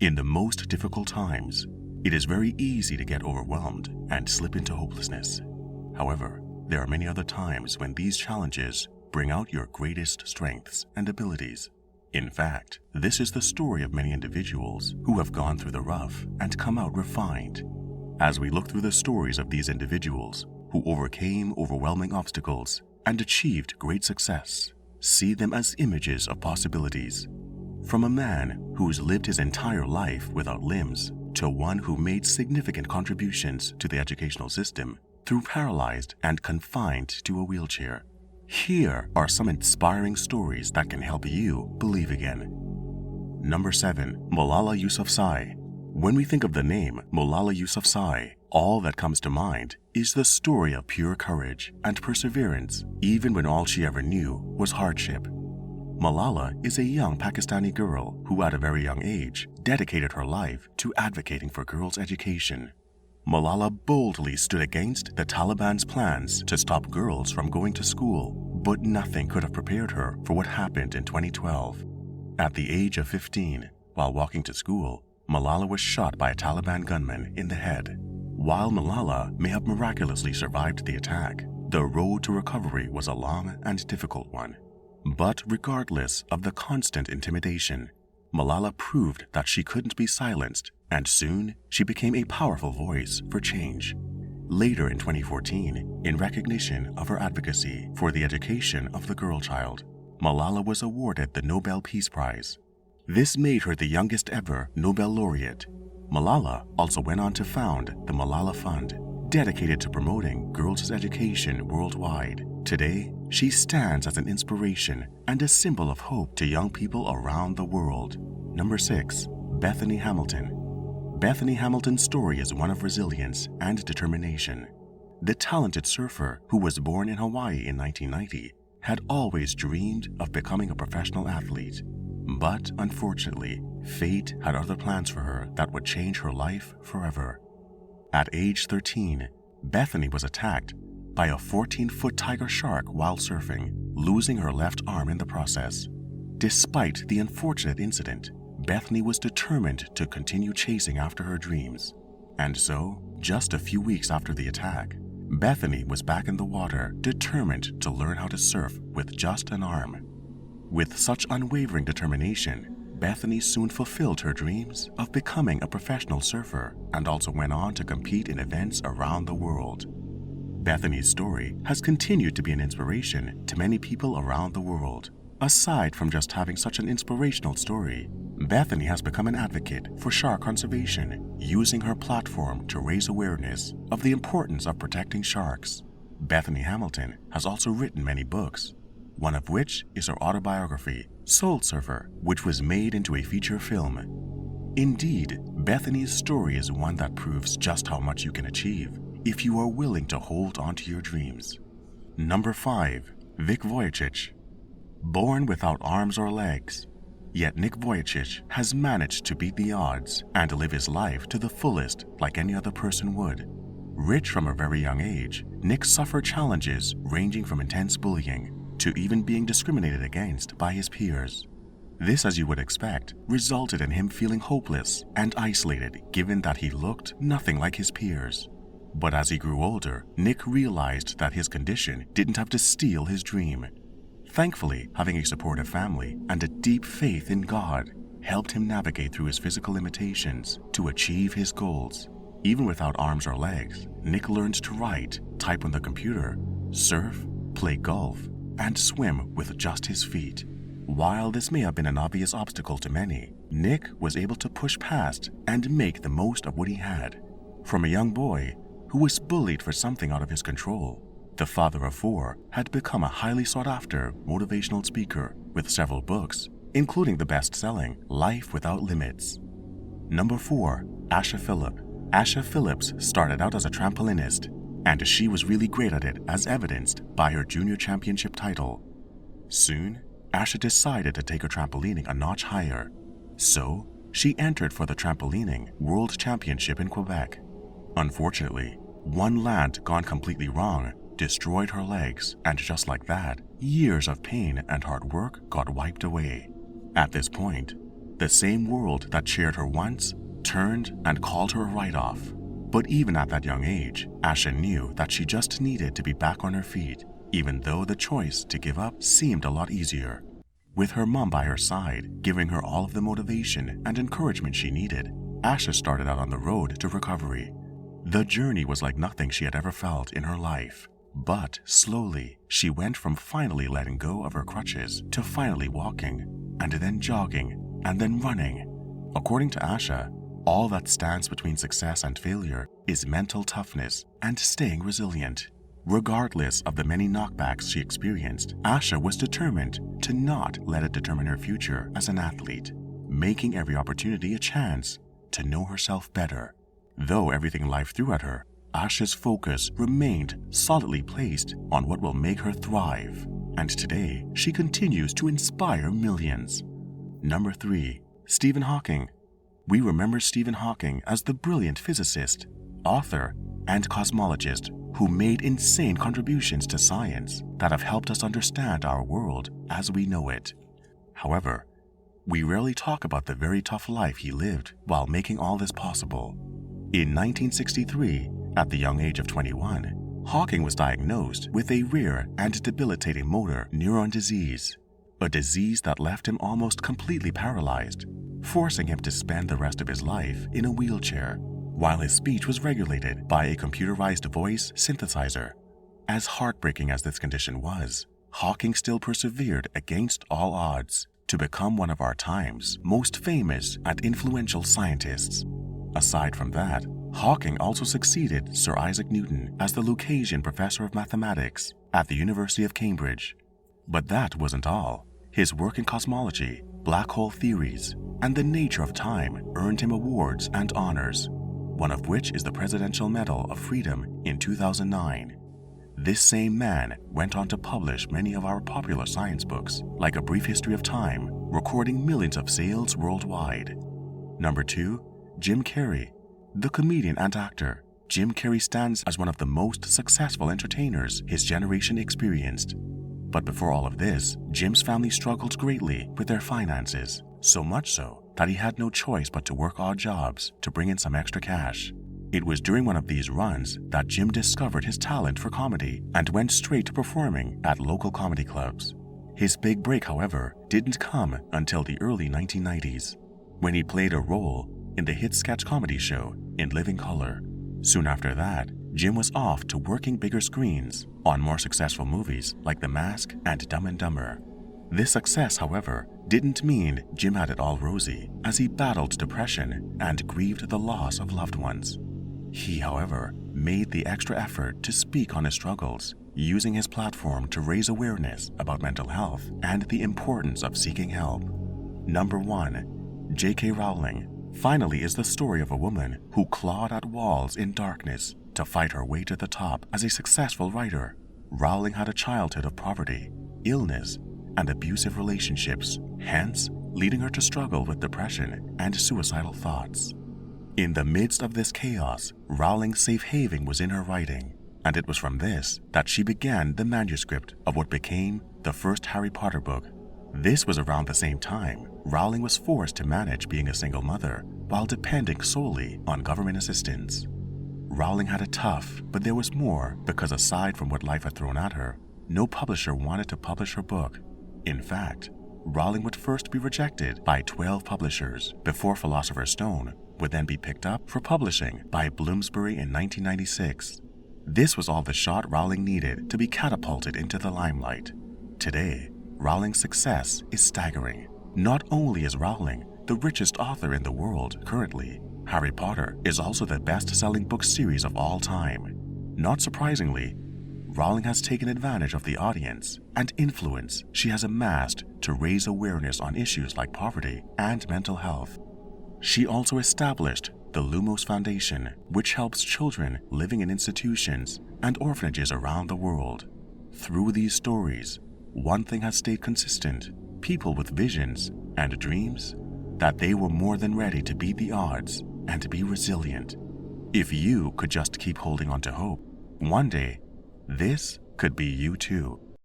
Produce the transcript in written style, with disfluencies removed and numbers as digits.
In the most difficult times, it is very easy to get overwhelmed and slip into hopelessness. However, there are many other times when these challenges bring out your greatest strengths and abilities. In fact, this is the story of many individuals who have gone through the rough and come out refined. As we look through the stories of these individuals who overcame overwhelming obstacles and achieved great success, see them as images of possibilities. From a man who's lived his entire life without limbs to one who made significant contributions to the educational system through paralyzed and confined to a wheelchair. Here are some inspiring stories that can help you believe again. Number 7. Malala Yousafzai. When we think of the name Malala Yousafzai, all that comes to mind is the story of pure courage and perseverance, even when all she ever knew was hardship. Malala is a young Pakistani girl who at a very young age dedicated her life to advocating for girls' education. Malala boldly stood against the Taliban's plans to stop girls from going to school, but nothing could have prepared her for what happened in 2012. At the age of 15, while walking to school, Malala was shot by a Taliban gunman in the head. While Malala may have miraculously survived the attack, the road to recovery was a long and difficult one. But regardless of the constant intimidation, Malala proved that she couldn't be silenced, and soon she became a powerful voice for change. Later in 2014, in recognition of her advocacy for the education of the girl child, Malala was awarded the Nobel Peace Prize. This made her the youngest ever Nobel laureate. Malala also went on to found the Malala Fund, dedicated to promoting girls' education worldwide. Today, she stands as an inspiration and a symbol of hope to young people around the world. Number 6. Bethany Hamilton. Bethany Hamilton's story is one of resilience and determination. The talented surfer who was born in Hawaii in 1990 had always dreamed of becoming a professional athlete. But unfortunately, fate had other plans for her that would change her life forever. At age 13, Bethany was attacked by a 14-foot tiger shark while surfing, losing her left arm in the process. Despite the unfortunate incident, Bethany was determined to continue chasing after her dreams. And so, just a few weeks after the attack, Bethany was back in the water, determined to learn how to surf with just an arm. With such unwavering determination, Bethany soon fulfilled her dreams of becoming a professional surfer and also went on to compete in events around the world. Bethany's story has continued to be an inspiration to many people around the world. Aside from just having such an inspirational story, Bethany has become an advocate for shark conservation, using her platform to raise awareness of the importance of protecting sharks. Bethany Hamilton has also written many books, one of which is her autobiography, Soul Surfer, which was made into a feature film. Indeed, Bethany's story is one that proves just how much you can achieve if you are willing to hold on to your dreams. Number 5. Nick Vujicic. Born without arms or legs, yet Nick Vujicic has managed to beat the odds and live his life to the fullest like any other person would. Rich from a very young age, Nick suffered challenges ranging from intense bullying to even being discriminated against by his peers. This, as you would expect, resulted in him feeling hopeless and isolated given that he looked nothing like his peers. But as he grew older, Nick realized that his condition didn't have to steal his dream. Thankfully, having a supportive family and a deep faith in God helped him navigate through his physical limitations to achieve his goals. Even without arms or legs, Nick learned to write, type on the computer, surf, play golf, and swim with just his feet. While this may have been an obvious obstacle to many, Nick was able to push past and make the most of what he had. From a young boy who was bullied for something out of his control, the father of 4 had become a highly sought-after motivational speaker with several books, including the best-selling Life Without Limits. Number 4. Asha Philip. Asha Philip started out as a trampolinist, and she was really great at it as evidenced by her junior championship title. Soon, Asha decided to take her trampolining a notch higher, so she entered for the trampolining World Championship in Quebec. Unfortunately, one land gone completely wrong destroyed her legs, and just like that, years of pain and hard work got wiped away. At this point, The same world that cheered her once turned and called her a write-off. But even at that young age, Asha knew that she just needed to be back on her feet, even though the choice to give up seemed a lot easier. With her mom by her side, giving her all of the motivation and encouragement she needed, Asha started out on the road to recovery. The journey was like nothing she had ever felt in her life. But slowly, she went from finally letting go of her crutches to finally walking, and then jogging, and then running. According to Asha, all that stands between success and failure is mental toughness and staying resilient. Regardless of the many knockbacks she experienced, Asha was determined to not let it determine her future as an athlete, making every opportunity a chance to know herself better. Though everything life threw at her, Asha's focus remained solidly placed on what will make her thrive, and today she continues to inspire millions. Number 3. Stephen Hawking. We remember Stephen Hawking as the brilliant physicist, author, and cosmologist who made insane contributions to science that have helped us understand our world as we know it. However, we rarely talk about the very tough life he lived while making all this possible. In 1963, at the young age of 21, Hawking was diagnosed with a rare and debilitating motor neuron disease, a disease that left him almost completely paralyzed, forcing him to spend the rest of his life in a wheelchair, while his speech was regulated by a computerized voice synthesizer. As heartbreaking as this condition was, Hawking still persevered against all odds to become one of our time's most famous and influential scientists. Aside from that, Hawking also succeeded Sir Isaac Newton as the Lucasian Professor of Mathematics at the University of Cambridge. But that wasn't all. His work in cosmology, black hole theories, and the nature of time earned him awards and honors, one of which is the Presidential Medal of Freedom in 2009. This same man went on to publish many of our popular science books, like A Brief History of Time, recording millions of sales worldwide. Number 2. Jim Carrey. The comedian and actor, Jim Carrey stands as one of the most successful entertainers his generation experienced. But before all of this, Jim's family struggled greatly with their finances, so much so that he had no choice but to work odd jobs to bring in some extra cash. It was during one of these runs that Jim discovered his talent for comedy and went straight to performing at local comedy clubs. His big break, however, didn't come until the early 1990s, when he played a role in the hit sketch comedy show In Living Color. Soon after that, Jim was off to working bigger screens on more successful movies like The Mask and Dumb and Dumber. This success, however, didn't mean Jim had it all rosy, as he battled depression and grieved the loss of loved ones. He, however, made the extra effort to speak on his struggles, using his platform to raise awareness about mental health and the importance of seeking help. Number 1. J.K. Rowling finally is the story of a woman who clawed at walls in darkness to fight her way to the top as a successful writer. Rowling had a childhood of poverty, illness, and abusive relationships, hence leading her to struggle with depression and suicidal thoughts. In the midst of this chaos, Rowling's safe haven was in her writing, and it was from this that she began the manuscript of what became the first Harry Potter book. This was around the same time Rowling was forced to manage being a single mother while depending solely on government assistance. Rowling had it tough, but there was more, because aside from what life had thrown at her, no publisher wanted to publish her book. In fact, Rowling would first be rejected by 12 publishers before Philosopher's Stone would then be picked up for publishing by Bloomsbury in 1996. This was all the shot Rowling needed to be catapulted into the limelight. Today, Rowling's success is staggering. Not only is Rowling the richest author in the world currently, Harry Potter is also the best-selling book series of all time. Not surprisingly, Rowling has taken advantage of the audience and influence she has amassed to raise awareness on issues like poverty and mental health. She also established the Lumos Foundation, which helps children living in institutions and orphanages around the world. Through these stories, one thing has stayed consistent: people with visions and dreams, that they were more than ready to beat the odds and to be resilient. If you could just keep holding on to hope, one day, this could be you too.